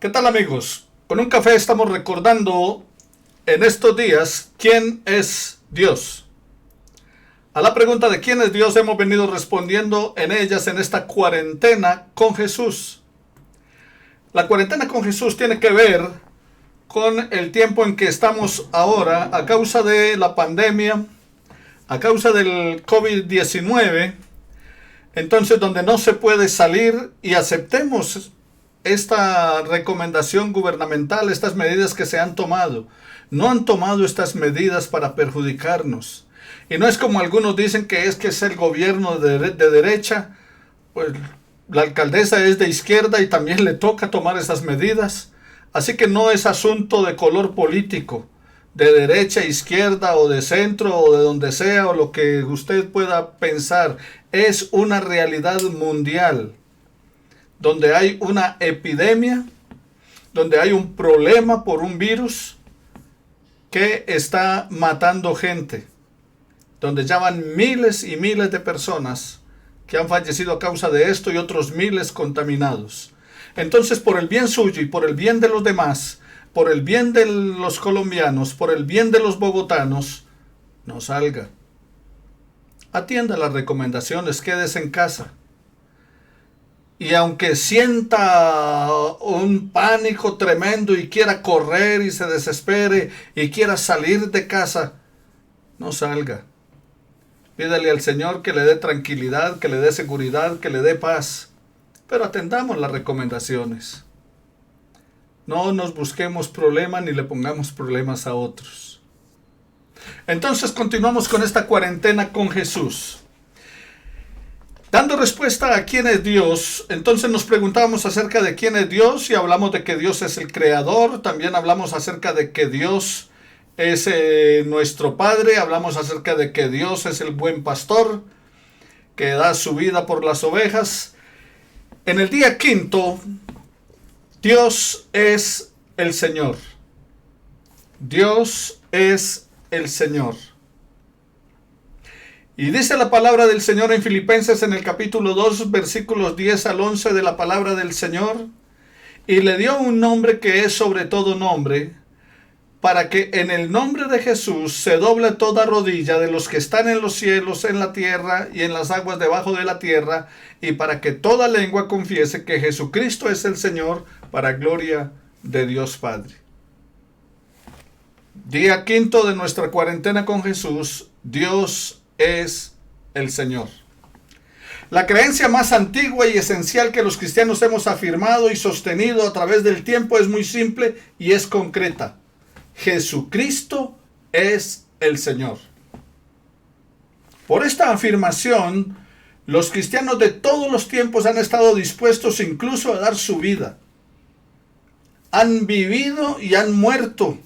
¿Qué tal, amigos? Con un café estamos recordando en estos días quién es Dios. A la pregunta de quién es Dios hemos venido respondiendo en ellas en esta cuarentena con Jesús. La cuarentena con Jesús tiene que ver con el tiempo en que estamos ahora a causa de la pandemia, a causa del COVID-19, entonces donde no se puede salir y aceptemos esta recomendación gubernamental, estas medidas que se han tomado. No han tomado estas medidas para perjudicarnos. Y no es como algunos dicen que es el gobierno de derecha, pues la alcaldesa es de izquierda y también le toca tomar esas medidas. Así que no es asunto de color político, de derecha, izquierda o de centro o de donde sea o lo que usted pueda pensar. Es una realidad mundial, donde hay una epidemia, donde hay un problema por un virus que está matando gente, donde ya van miles y miles de personas que han fallecido a causa de esto y otros miles contaminados. Entonces, por el bien suyo y por el bien de los demás, por el bien de los colombianos, por el bien de los bogotanos, no salga. Atienda las recomendaciones, quédese en casa. Y aunque sienta un pánico tremendo y quiera correr y se desespere y quiera salir de casa, no salga. Pídale al Señor que le dé tranquilidad, que le dé seguridad, que le dé paz. Pero atendamos las recomendaciones. No nos busquemos problemas ni le pongamos problemas a otros. Entonces continuamos con esta cuarentena con Jesús. Dando respuesta a quién es Dios, entonces nos preguntábamos acerca de quién es Dios y hablamos de que Dios es el creador, también hablamos acerca de que Dios es nuestro Padre, hablamos acerca de que Dios es el buen pastor, que da su vida por las ovejas. En el día quinto, Dios es el Señor. Dios es el Señor. Y dice la palabra del Señor en Filipenses en el capítulo 2, versículos 10 al 11 de la palabra del Señor. Y le dio un nombre que es sobre todo nombre, para que en el nombre de Jesús se doble toda rodilla de los que están en los cielos, en la tierra y en las aguas debajo de la tierra, y para que toda lengua confiese que Jesucristo es el Señor, para gloria de Dios Padre. Día quinto de nuestra cuarentena con Jesús. Dios es el Señor. La creencia más antigua y esencial que los cristianos hemos afirmado y sostenido a través del tiempo es muy simple y es concreta. Jesucristo es el Señor. Por esta afirmación, los cristianos de todos los tiempos han estado dispuestos incluso a dar su vida. Han vivido y han muerto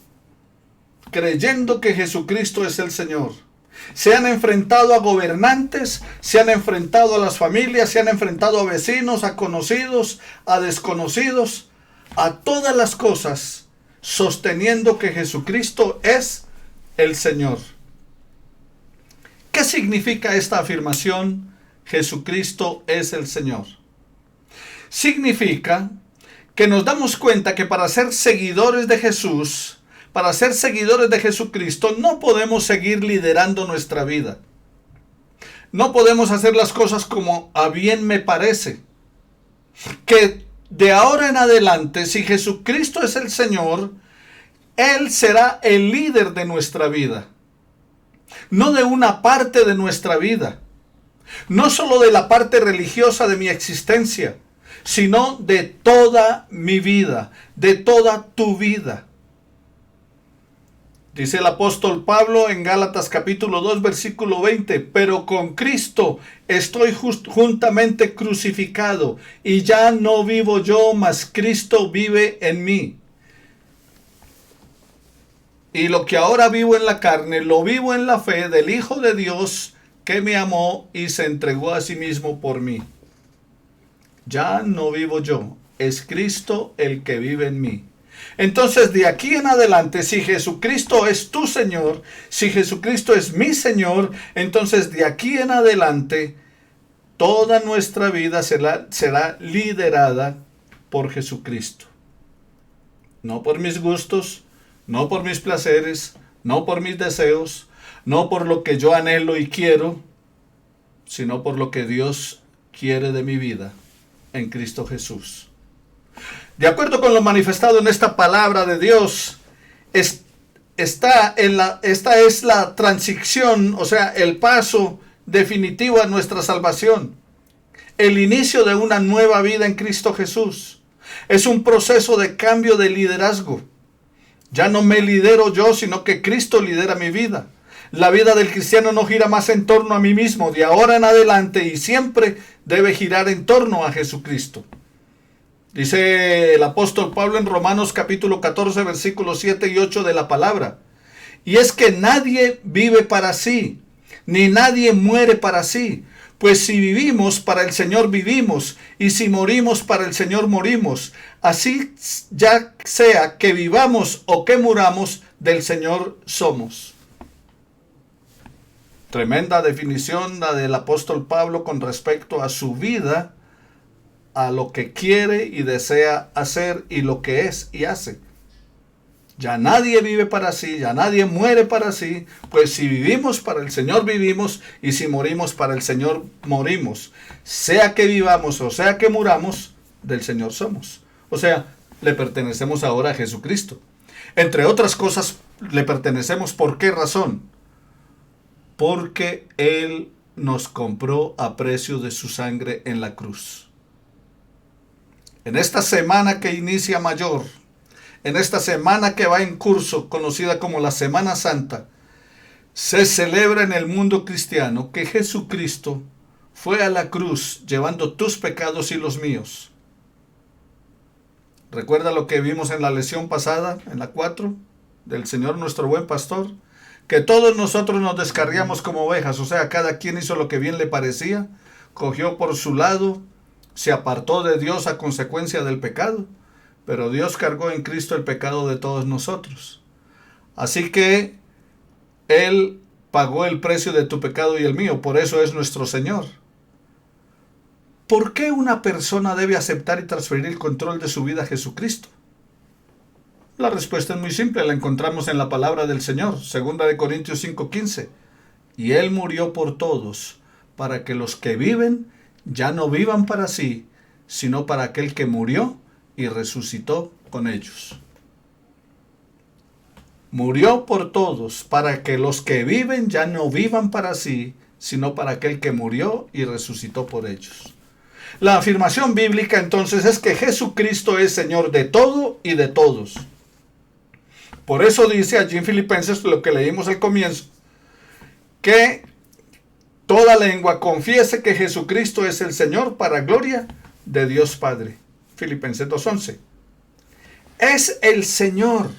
creyendo que Jesucristo es el Señor. Se han enfrentado a gobernantes, se han enfrentado a las familias, se han enfrentado a vecinos, a conocidos, a desconocidos, a todas las cosas, sosteniendo que Jesucristo es el Señor. ¿Qué significa esta afirmación? Jesucristo es el Señor. Significa que nos damos cuenta que para ser seguidores de Jesús, para ser seguidores de Jesucristo, no podemos seguir liderando nuestra vida. No podemos hacer las cosas como a bien me parece. Que de ahora en adelante, si Jesucristo es el Señor, Él será el líder de nuestra vida. No de una parte de nuestra vida. No solo de la parte religiosa de mi existencia, sino de toda mi vida, de toda tu vida. Dice el apóstol Pablo en Gálatas capítulo 2 versículo 20, pero con Cristo estoy juntamente crucificado, y ya no vivo yo, mas Cristo vive en mí. Y lo que ahora vivo en la carne, lo vivo en la fe del Hijo de Dios, que me amó y se entregó a sí mismo por mí. Ya no vivo yo, es Cristo el que vive en mí. Entonces, de aquí en adelante, si Jesucristo es tu Señor, si Jesucristo es mi Señor, entonces de aquí en adelante, toda nuestra vida será liderada por Jesucristo. no por mis gustos, no por mis placeres, no por mis deseos, no por lo que yo anhelo y quiero, sino por lo que Dios quiere de mi vida en Cristo Jesús. De acuerdo con lo manifestado en esta palabra de Dios, esta es la transición, o sea, el paso definitivo a nuestra salvación, el inicio de una nueva vida en Cristo Jesús. Es un proceso de cambio de liderazgo. Ya no me lidero yo, sino que Cristo lidera mi vida. La vida del cristiano no gira más en torno a mí mismo, de ahora en adelante y siempre debe girar en torno a Jesucristo. Dice el apóstol Pablo en Romanos capítulo 14, versículos 7 y 8 de la palabra. Y es que nadie vive para sí, ni nadie muere para sí. Pues si vivimos, para el Señor vivimos, y si morimos, para el Señor morimos. Así ya sea que vivamos o que muramos, del Señor somos. Tremenda definición la del apóstol Pablo con respecto a su vida, a lo que quiere y desea hacer y lo que es y hace. Ya nadie vive para sí, ya nadie muere para sí, pues si vivimos, para el Señor vivimos, y si morimos, para el Señor morimos. Sea que vivamos o sea que muramos, del Señor somos. O sea, le pertenecemos ahora a Jesucristo. Entre otras cosas, le pertenecemos, ¿por qué razón? Porque Él nos compró a precio de su sangre en la cruz. En esta semana que inicia mayor, en esta semana que va en curso, conocida como la Semana Santa, se celebra en el mundo cristiano que Jesucristo fue a la cruz llevando tus pecados y los míos. ¿Recuerda lo que vimos en la lección pasada, en la 4, del Señor nuestro buen pastor? Que todos nosotros nos descarriamos como ovejas, o sea, cada quien hizo lo que bien le parecía, cogió por su lado, se apartó de Dios a consecuencia del pecado, pero Dios cargó en Cristo el pecado de todos nosotros. Así que Él pagó el precio de tu pecado y el mío, por eso es nuestro Señor. ¿Por qué una persona debe aceptar y transferir el control de su vida a Jesucristo? La respuesta es muy simple, la encontramos en la palabra del Señor, 2 Corintios 5:15. Y Él murió por todos, para que los que viven ya no vivan para sí, sino para aquel que murió y resucitó con ellos. Murió por todos, para que los que viven ya no vivan para sí, sino para aquel que murió y resucitó por ellos. La afirmación bíblica entonces es que Jesucristo es Señor de todo y de todos. Por eso dice allí en Filipenses, lo que leímos al comienzo, que toda lengua confiese que Jesucristo es el Señor para gloria de Dios Padre. Filipenses 2:11. Es el Señor.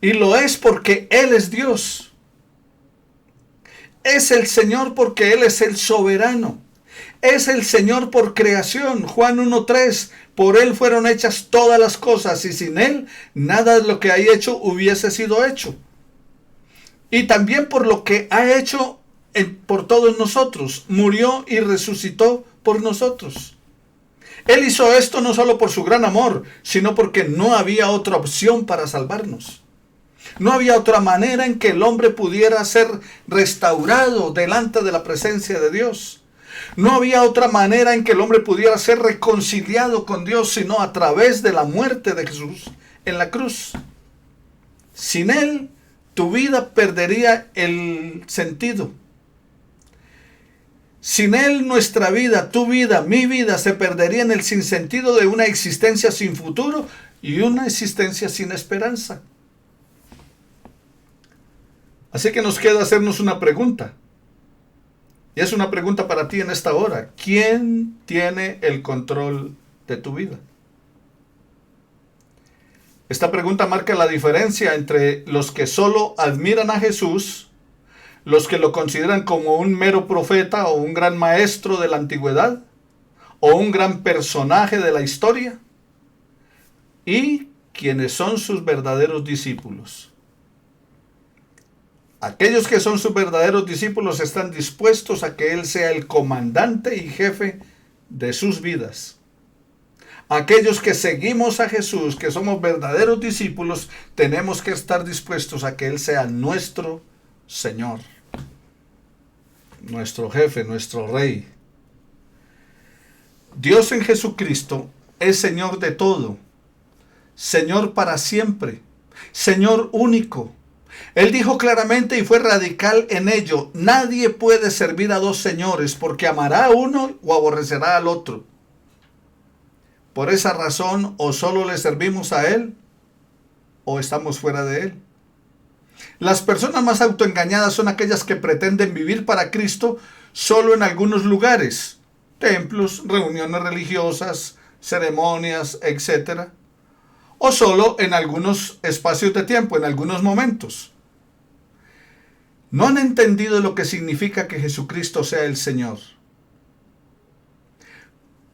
Y lo es porque Él es Dios. Es el Señor porque Él es el soberano. Es el Señor por creación. Juan 1:3. Por Él fueron hechas todas las cosas y sin Él nada de lo que hay hecho hubiese sido hecho. Y también por lo que ha hecho por todos nosotros. Murió y resucitó por nosotros. Él hizo esto no solo por su gran amor, sino porque no había otra opción para salvarnos. No había otra manera en que el hombre pudiera ser restaurado delante de la presencia de Dios. No había otra manera en que el hombre pudiera ser reconciliado con Dios, sino a través de la muerte de Jesús en la cruz. Sin Él, tu vida perdería el sentido. Sin Él, nuestra vida, tu vida, mi vida, se perdería en el sinsentido de una existencia sin futuro y una existencia sin esperanza. Así que nos queda hacernos una pregunta. Y es una pregunta para ti en esta hora. ¿Quién tiene el control de tu vida? Esta pregunta marca la diferencia entre los que solo admiran a Jesús, los que lo consideran como un mero profeta o un gran maestro de la antigüedad, o un gran personaje de la historia, y quienes son sus verdaderos discípulos. Aquellos que son sus verdaderos discípulos están dispuestos a que Él sea el comandante y jefe de sus vidas. Aquellos que seguimos a Jesús, que somos verdaderos discípulos, tenemos que estar dispuestos a que Él sea nuestro Señor, nuestro jefe, nuestro Rey. Dios en Jesucristo es Señor de todo, Señor para siempre, Señor único. Él dijo claramente y fue radical en ello: nadie puede servir a dos señores, porque amará a uno o aborrecerá al otro. Por esa razón, o solo le servimos a Él, o estamos fuera de Él. Las personas más autoengañadas son aquellas que pretenden vivir para Cristo solo en algunos lugares, templos, reuniones religiosas, ceremonias, etc. O solo en algunos espacios de tiempo, en algunos momentos. No han entendido lo que significa que Jesucristo sea el Señor.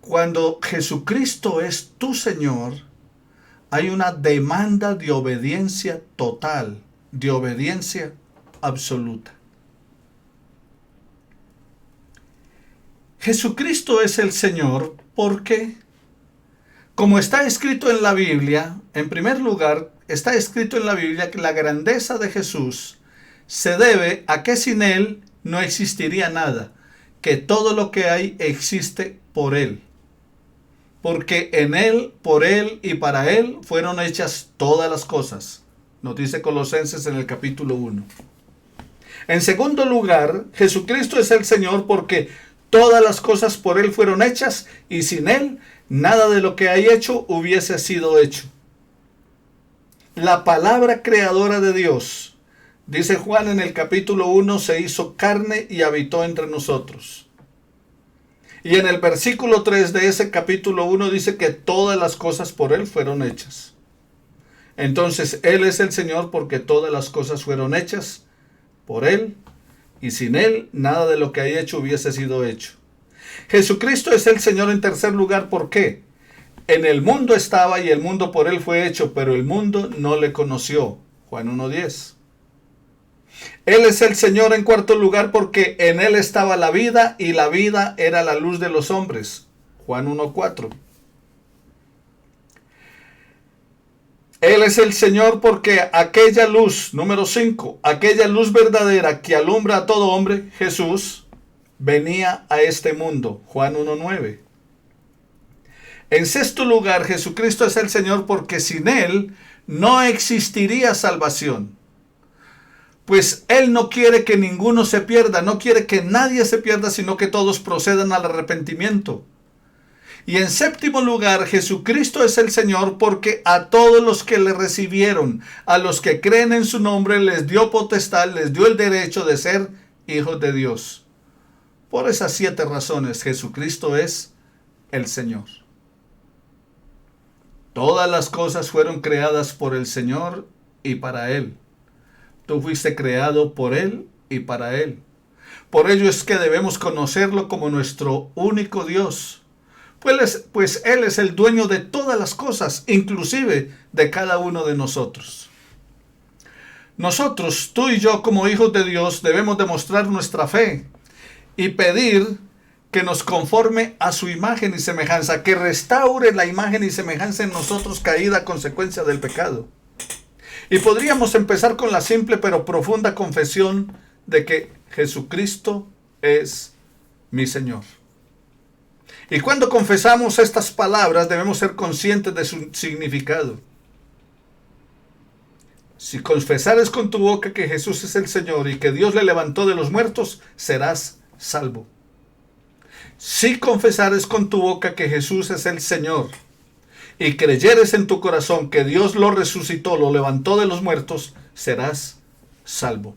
Cuando Jesucristo es tu Señor, hay una demanda de obediencia total, de obediencia absoluta. Jesucristo es el Señor porque, como está escrito en la Biblia, en primer lugar, está escrito en la Biblia que la grandeza de Jesús se debe a que sin Él no existiría nada, que todo lo que hay existe por Él. Porque en Él, por Él y para Él fueron hechas todas las cosas. Nos dice Colosenses en el capítulo 1. En segundo lugar, Jesucristo es el Señor porque todas las cosas por Él fueron hechas y sin Él nada de lo que hay hecho hubiese sido hecho. La palabra creadora de Dios, dice Juan en el capítulo 1, se hizo carne y habitó entre nosotros. Y en el versículo 3 de ese capítulo 1 dice que todas las cosas por Él fueron hechas. Entonces Él es el Señor porque todas las cosas fueron hechas por Él y sin Él nada de lo que hay hecho hubiese sido hecho. Jesucristo es el Señor en tercer lugar, ¿por qué? En el mundo estaba y el mundo por Él fue hecho, pero el mundo no le conoció. Juan 1:10. Él es el Señor en cuarto lugar porque en Él estaba la vida y la vida era la luz de los hombres. Juan 1:4. Él es el Señor porque aquella luz, número 5, aquella luz verdadera que alumbra a todo hombre, Jesús, venía a este mundo. Juan 1:9. En sexto lugar, Jesucristo es el Señor porque sin Él no existiría salvación. Pues Él no quiere que ninguno se pierda, no quiere que nadie se pierda, sino que todos procedan al arrepentimiento. Y en séptimo lugar, Jesucristo es el Señor porque a todos los que le recibieron, a los que creen en su nombre, les dio potestad, les dio el derecho de ser hijos de Dios. Por esas 7 razones, Jesucristo es el Señor. Todas las cosas fueron creadas por el Señor y para Él. Tú fuiste creado por Él y para Él. Por ello es que debemos conocerlo como nuestro único Dios. Pues Él es el dueño de todas las cosas, inclusive de cada uno de nosotros. Nosotros, tú y yo como hijos de Dios, debemos demostrar nuestra fe y pedir que nos conforme a su imagen y semejanza, que restaure la imagen y semejanza en nosotros caída a consecuencia del pecado. Y podríamos empezar con la simple pero profunda confesión de que Jesucristo es mi Señor. Y cuando confesamos estas palabras debemos ser conscientes de su significado. Si confesares con tu boca que Jesús es el Señor y que Dios le levantó de los muertos, serás salvo. Si confesares con tu boca que Jesús es el Señor y creyeres en tu corazón que Dios lo resucitó, lo levantó de los muertos, serás salvo.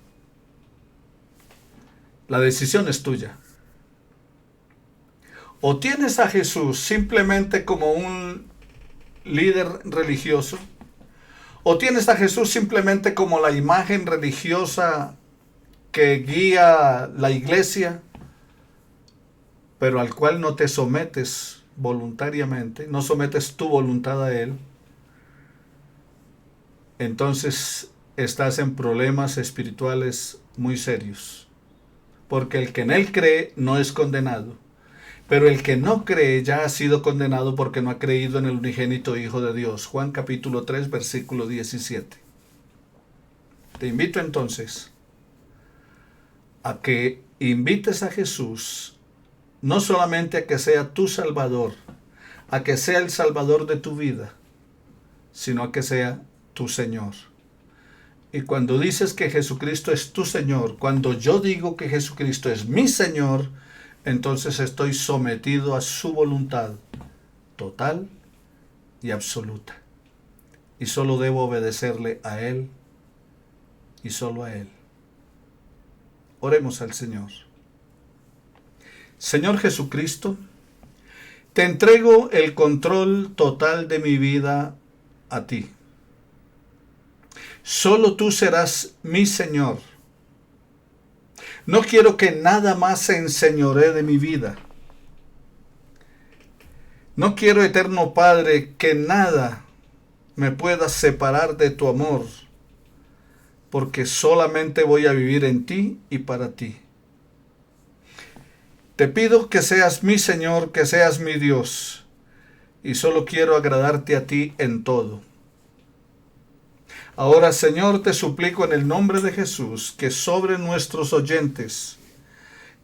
La decisión es tuya. O tienes a Jesús simplemente como un líder religioso, o tienes a Jesús simplemente como la imagen religiosa que guía la iglesia, pero al cual no te sometes voluntariamente, no sometes tu voluntad a Él. Entonces estás en problemas espirituales muy serios, porque el que en Él cree no es condenado, Pero el que no cree ya ha sido condenado porque no ha creído en el unigénito Hijo de Dios. Juan capítulo 3, versículo 17. Te invito entonces a que invites a Jesús, no solamente a que sea tu Salvador, a que sea el Salvador de tu vida, sino a que sea tu Señor. Y cuando dices que Jesucristo es tu Señor, cuando yo digo que Jesucristo es mi Señor, entonces estoy sometido a su voluntad total y absoluta. Y solo debo obedecerle a Él y solo a Él. Oremos al Señor. Señor Jesucristo, te entrego el control total de mi vida a ti. Solo tú serás mi Señor. No quiero que nada más se enseñoree de mi vida. No quiero, eterno Padre, que nada me pueda separar de tu amor, porque solamente voy a vivir en ti y para ti. Te pido que seas mi Señor, que seas mi Dios, y solo quiero agradarte a ti en todo. Ahora, Señor, te suplico en el nombre de Jesús que sobre nuestros oyentes,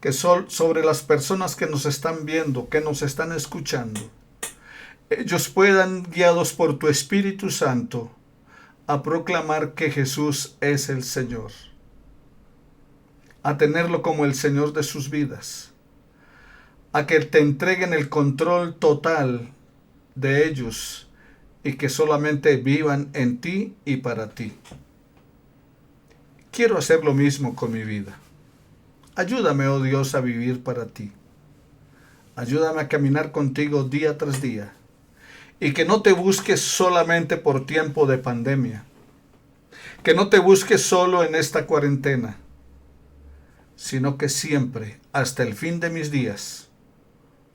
que sobre las personas que nos están viendo, que nos están escuchando, ellos puedan, guiados por tu Espíritu Santo, a proclamar que Jesús es el Señor, a tenerlo como el Señor de sus vidas, a que te entreguen el control total de ellos y que solamente vivan en ti y para ti. Quiero hacer lo mismo con mi vida. Ayúdame, oh Dios, a vivir para ti. Ayúdame a caminar contigo día tras día y que no te busques solamente por tiempo de pandemia, que no te busques solo en esta cuarentena, sino que siempre, hasta el fin de mis días,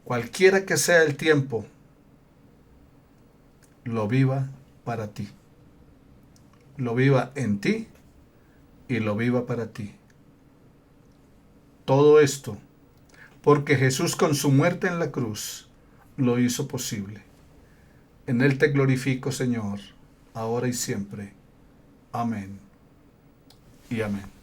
cualquiera que sea el tiempo, lo viva para ti, lo viva en ti y lo viva para ti. Todo esto porque Jesús con su muerte en la cruz lo hizo posible. En Él te glorifico, Señor, ahora y siempre. Amén y amén.